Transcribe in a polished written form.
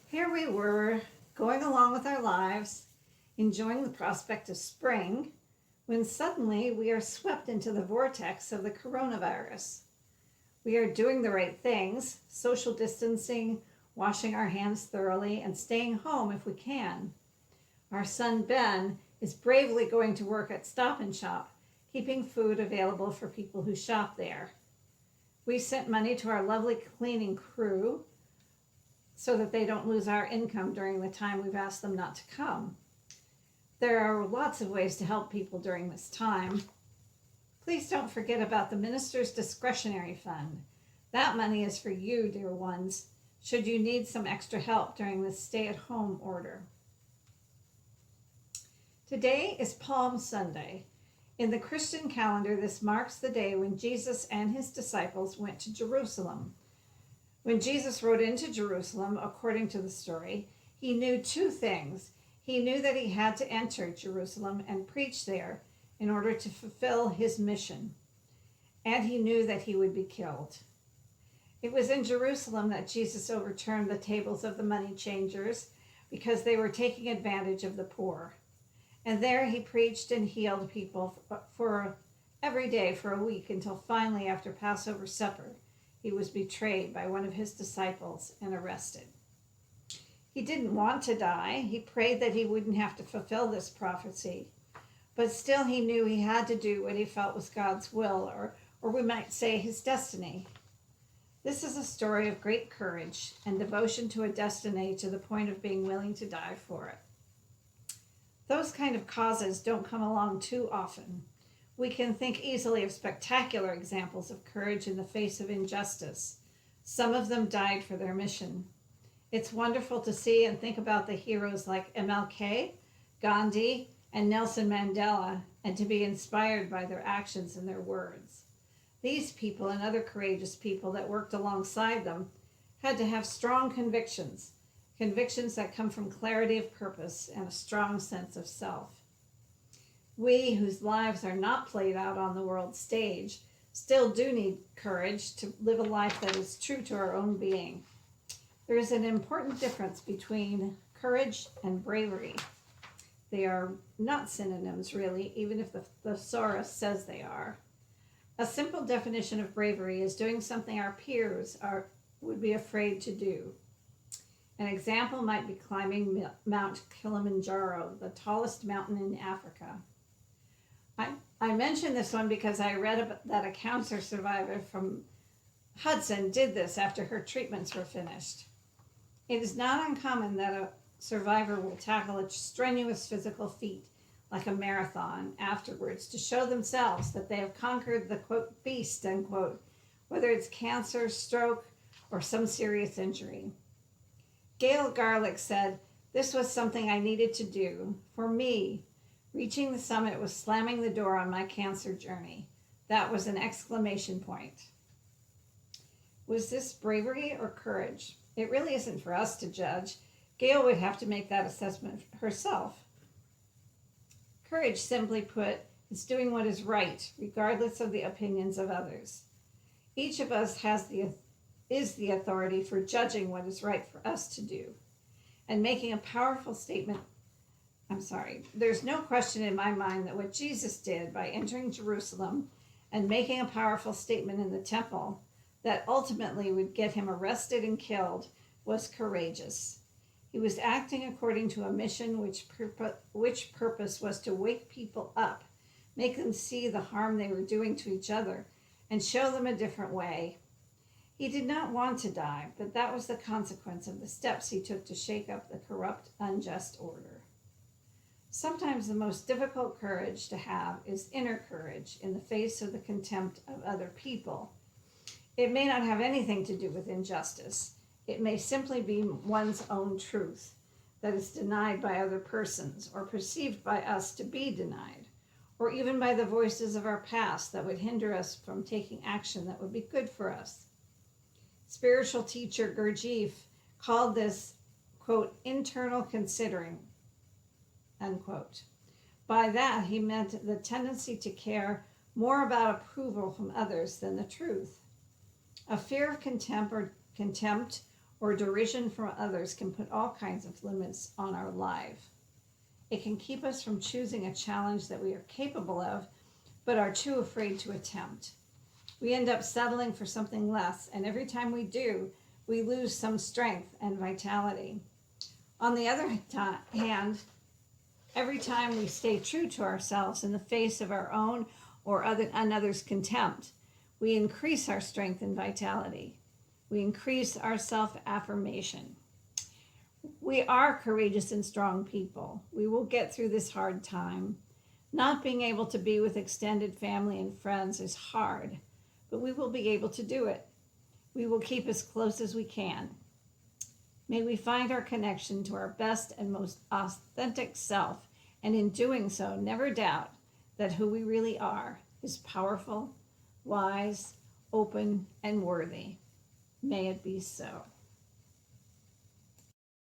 Here we were, going along with our lives, enjoying the prospect of spring, when suddenly we are swept into the vortex of the coronavirus. We are doing the right things, social distancing, washing our hands thoroughly, and staying home if we can. Our son Ben is bravely going to work at Stop and Shop, keeping food available for people who shop there. We sent money to our lovely cleaning crew so that they don't lose our income during the time we've asked them not to come. There are lots of ways to help people during this time. Please don't forget about the minister's discretionary fund. That money is for you, dear ones, should you need some extra help during this stay-at-home order. Today is Palm Sunday. In the Christian calendar, this marks the day when Jesus and his disciples went to Jerusalem. When Jesus rode into Jerusalem, according to the story, he knew two things. He knew that he had to enter Jerusalem and preach there in order to fulfill his mission. And he knew that he would be killed. It was in Jerusalem that Jesus overturned the tables of the money changers because they were taking advantage of the poor. And there he preached and healed people for every day for a week until finally, after Passover supper, he was betrayed by one of his disciples and arrested. He didn't want to die. He prayed that he wouldn't have to fulfill this prophecy. But still he knew he had to do what he felt was God's will, or we might say his destiny. This is a story of great courage and devotion to a destiny to the point of being willing to die for it. Those kind of causes don't come along too often. We can think easily of spectacular examples of courage in the face of injustice. Some of them died for their mission. It's wonderful to see and think about the heroes like MLK, Gandhi, and Nelson Mandela, and to be inspired by their actions and their words. These people and other courageous people that worked alongside them had to have strong convictions that come from clarity of purpose and a strong sense of self. We, whose lives are not played out on the world stage, still do need courage to live a life that is true to our own being. There is an important difference between courage and bravery. They are not synonyms, really, even if the thesaurus says they are. A simple definition of bravery is doing something our peers would be afraid to do. An example might be climbing Mount Kilimanjaro, the tallest mountain in Africa. I mention this one because I read that a cancer survivor from Hudson did this after her treatments were finished. It is not uncommon that a survivor will tackle a strenuous physical feat, like a marathon, afterwards to show themselves that they have conquered the, quote, beast, unquote, whether it's cancer, stroke, or some serious injury. Gail Garlick said, "This was something I needed to do. For me, reaching the summit was slamming the door on my cancer journey. That was an exclamation point." Was this bravery or courage? It really isn't for us to judge. Gail would have to make that assessment herself. Courage, simply put, is doing what is right, regardless of the opinions of others. Each of us is the authority for judging what is right for us to do and making a powerful statement. There's no question in my mind that what Jesus did by entering Jerusalem and making a powerful statement in the temple that ultimately would get him arrested and killed was courageous. He was acting according to a mission which purpose was to wake people up, make them see the harm they were doing to each other, and show them a different way. He did not want to die, but that was the consequence of the steps he took to shake up the corrupt, unjust order. Sometimes the most difficult courage to have is inner courage in the face of the contempt of other people. It may not have anything to do with injustice. It may simply be one's own truth that is denied by other persons or perceived by us to be denied, or even by the voices of our past that would hinder us from taking action that would be good for us. Spiritual teacher Gurdjieff called this, quote, internal considering, unquote. By that, he meant the tendency to care more about approval from others than the truth. A fear of contempt or derision from others can put all kinds of limits on our life. It can keep us from choosing a challenge that we are capable of, but are too afraid to attempt. We end up settling for something less, and every time we do, we lose some strength and vitality. On the other hand, every time we stay true to ourselves in the face of our own or another's contempt, we increase our strength and vitality. We increase our self-affirmation. We are courageous and strong people. We will get through this hard time. Not being able to be with extended family and friends is hard, but we will be able to do it. We will keep as close as we can. May we find our connection to our best and most authentic self, and in doing so, never doubt that who we really are is powerful, wise, open, and worthy. May it be so.